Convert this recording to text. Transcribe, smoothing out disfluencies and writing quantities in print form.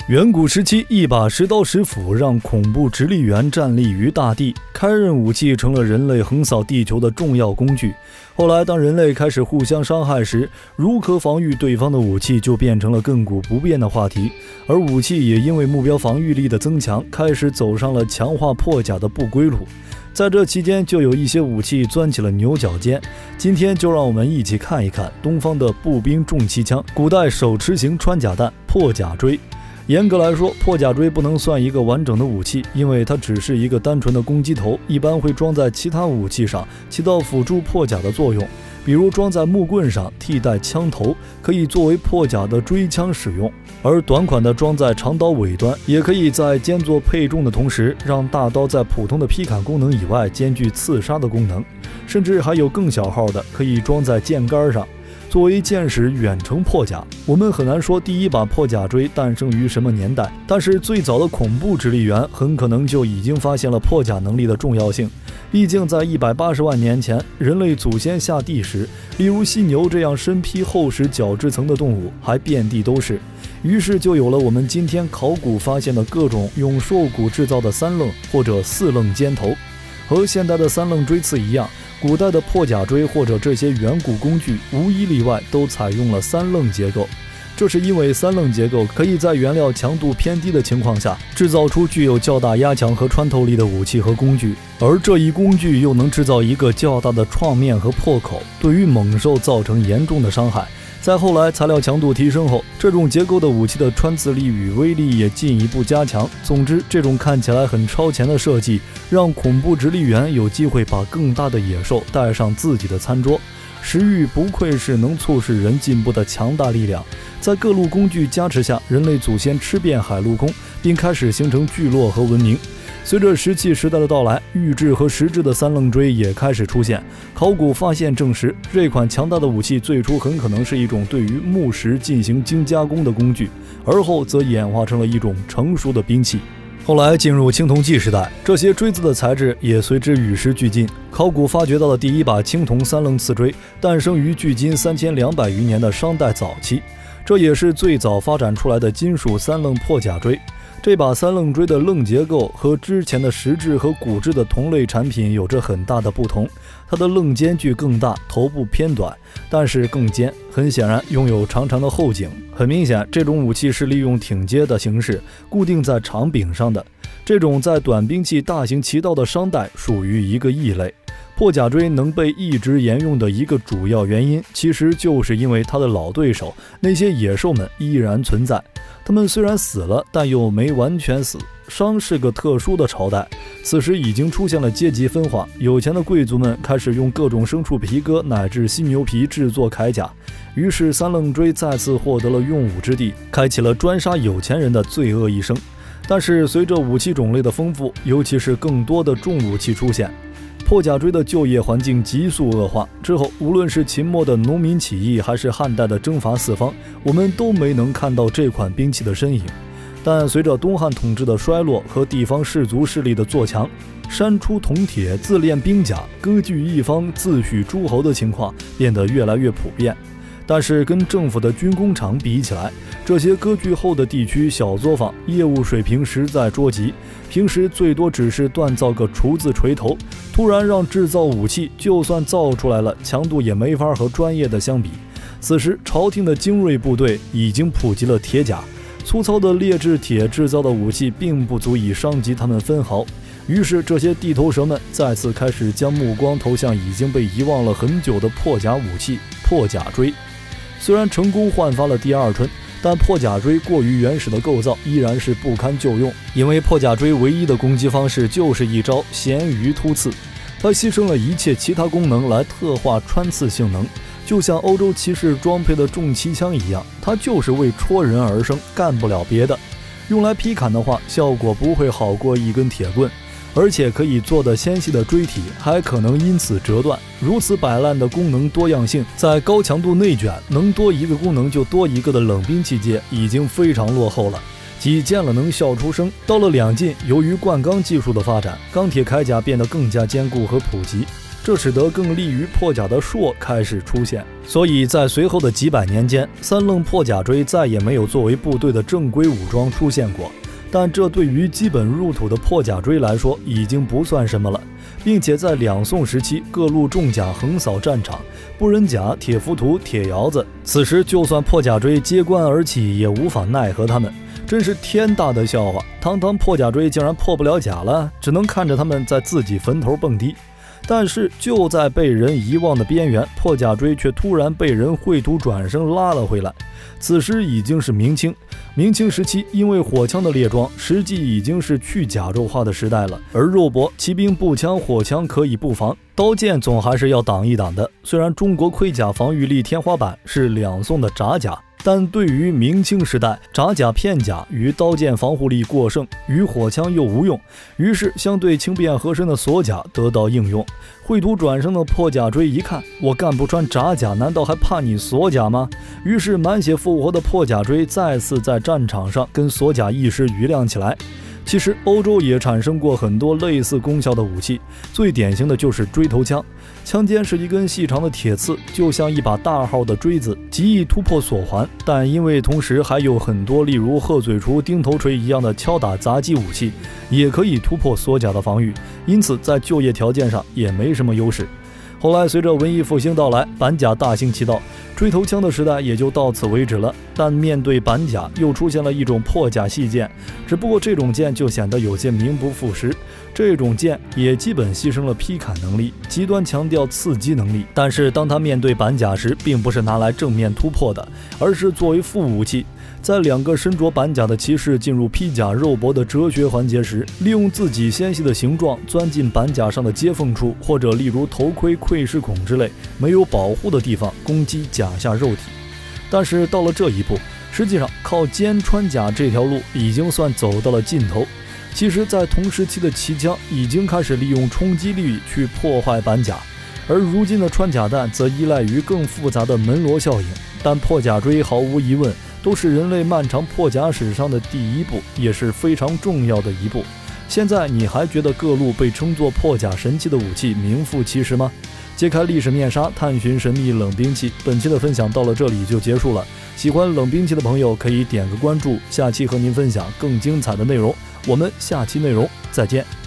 远古时期，一把石刀石斧让恐怖直立猿站立于大地，开刃武器成了人类横扫地球的重要工具。后来，当人类开始互相伤害时，如何防御对方的武器就变成了亘古不变的话题，而武器也因为目标防御力的增强，开始走上了强化破甲的不归路。在这期间，就有一些武器钻起了牛角尖。今天就让我们一起看一看东方的步兵重机枪——古代手持型穿甲弹破甲锥。严格来说，破甲锥不能算一个完整的武器，因为它只是一个单纯的攻击头，一般会装在其他武器上，起到辅助破甲的作用。比如装在木棍上替代枪头，可以作为破甲的锥枪使用；而短款的装在长刀尾端，也可以在兼做配重的同时，让大刀在普通的劈砍功能以外兼具刺杀的功能。甚至还有更小号的，可以装在剑杆上，作为箭矢远程破甲。我们很难说第一把破甲锥诞生于什么年代，但是最早的恐怖直立猿很可能就已经发现了破甲能力的重要性。毕竟在180万年前，人类祖先下地时，例如犀牛这样身披厚实角质层的动物还遍地都是，于是就有了我们今天考古发现的各种用兽骨制造的三棱或者四棱尖头。和现代的三棱锥刺一样，古代的破甲锥或者这些远古工具无一例外都采用了三棱结构。这是因为三棱结构可以在原料强度偏低的情况下制造出具有较大压强和穿透力的武器和工具，而这一工具又能制造一个较大的创面和破口，对于猛兽造成严重的伤害。在后来材料强度提升后，这种结构的武器的穿刺力与威力也进一步加强。总之，这种看起来很超前的设计，让恐怖直立猿有机会把更大的野兽带上自己的餐桌。食欲不愧是能促使人进步的强大力量。在各路工具加持下，人类祖先吃遍海陆空，并开始形成聚落和文明。随着石器时代的到来，玉制和石制的三棱锥也开始出现。考古发现证实，这款强大的武器最初很可能是一种对于木石进行精加工的工具，而后则演化成了一种成熟的兵器。后来进入青铜器时代，这些锥子的材质也随之与时俱进。考古发掘到的第一把青铜三棱刺锥诞生于距今3200余年的商代早期，这也是最早发展出来的金属三棱破甲锥。这把三棱锥的棱结构和之前的石制和骨制的同类产品有着很大的不同，它的棱间距更大，头部偏短，但是更尖，很显然拥有长长的后颈。很明显，这种武器是利用挺接的形式固定在长柄上的，这种在短兵器大行其道的商代属于一个异类。破甲锥能被一直沿用的一个主要原因，其实就是因为它的老对手那些野兽们依然存在。他们虽然死了，但又没完全死。商是个特殊的朝代，此时已经出现了阶级分化，有钱的贵族们开始用各种牲畜皮革乃至犀牛皮制作铠甲，于是三棱锥再次获得了用武之地，开启了专杀有钱人的罪恶一生。但是随着武器种类的丰富，尤其是更多的重武器出现，破甲锥的就业环境急速恶化。之后，无论是秦末的农民起义，还是汉代的征伐四方，我们都没能看到这款兵器的身影。但随着东汉统治的衰落和地方士族势力的作强，山出铜铁、自炼兵甲、割据一方、自诩诸侯的情况变得越来越普遍。但是跟政府的军工厂比起来，这些割据后的地区小作坊业务水平实在捉急，平时最多只是锻造个厨子锤头，突然让制造武器，就算造出来了，强度也没法和专业的相比。此时朝廷的精锐部队已经普及了铁甲，粗糙的劣质铁制造的武器并不足以伤及他们分毫。于是这些地头蛇们再次开始将目光投向已经被遗忘了很久的破甲武器破甲锥。虽然成功焕发了第二春，但破甲锥过于原始的构造依然是不堪旧用，因为破甲锥唯一的攻击方式就是一招咸鱼突刺，它牺牲了一切其他功能来特化穿刺性能，就像欧洲骑士装配的重骑枪一样，它就是为戳人而生，干不了别的。用来劈砍的话，效果不会好过一根铁棍，而且可以做的纤细的锥体还可能因此折断。如此摆烂的功能多样性，在高强度内卷能多一个功能就多一个的冷兵器界已经非常落后了。即见了能笑出声。到了两晋，由于灌钢技术的发展，钢铁铠甲变得更加坚固和普及。这使得更利于破甲的槊开始出现。所以在随后的几百年间，三棱破甲锥再也没有作为部队的正规武装出现过。但这对于基本入土的破甲锥来说已经不算什么了，并且在两宋时期各路重甲横扫战场，不忍甲、铁浮屠、铁窑子，此时就算破甲锥揭冠而起也无法奈何他们，真是天大的笑话。堂堂破甲锥竟然破不了甲了，只能看着他们在自己坟头蹦迪。但是就在被人遗忘的边缘，破甲锥却突然被人绘图转生拉了回来。此时已经是明清，明清时期因为火枪的列装实际已经是去甲胄化的时代了，而肉搏骑兵步枪火枪可以布防，刀剑总还是要挡一挡的。虽然中国盔甲防御力天花板是两宋的铡甲，但对于明清时代，铡甲片甲与刀剑防护力过剩，与火枪又无用，于是相对轻便合身的锁甲得到应用。绘图转生的破甲锥一看，我干不穿铡甲，难道还怕你锁甲吗？于是满血复活的破甲锥再次在战场上跟锁甲一时瑜亮起来。其实欧洲也产生过很多类似功效的武器，最典型的就是锥头枪。枪尖是一根细长的铁刺，就像一把大号的锥子，极易突破锁环，但因为同时还有很多例如鹤嘴锄、钉头锤一样的敲打杂击武器，也可以突破锁甲的防御，因此在就业条件上也没什么优势。后来随着文艺复兴到来，板甲大行其道，锥头枪的时代也就到此为止了。但面对板甲，又出现了一种破甲细剑，只不过这种剑就显得有些名不副实。这种剑也基本牺牲了劈砍能力，极端强调刺击能力。但是当它面对板甲时，并不是拿来正面突破的，而是作为副武器。在两个身着板甲的骑士进入披甲肉搏的哲学环节时，利用自己纤细的形状钻进板甲上的接缝处，或者例如头盔、窥视孔之类没有保护的地方攻击甲下肉体。但是到了这一步，实际上靠肩穿甲这条路已经算走到了尽头。其实在同时期的骑枪已经开始利用冲击力去破坏板甲，而如今的穿甲弹则依赖于更复杂的门罗效应。但破甲锥毫无疑问都是人类漫长破甲史上的第一步，也是非常重要的一步。现在你还觉得各路被称作破甲神器的武器名副其实吗？揭开历史面纱，探寻神秘冷兵器。本期的分享到了这里就结束了，喜欢冷兵器的朋友可以点个关注，下期和您分享更精彩的内容。我们下期内容再见。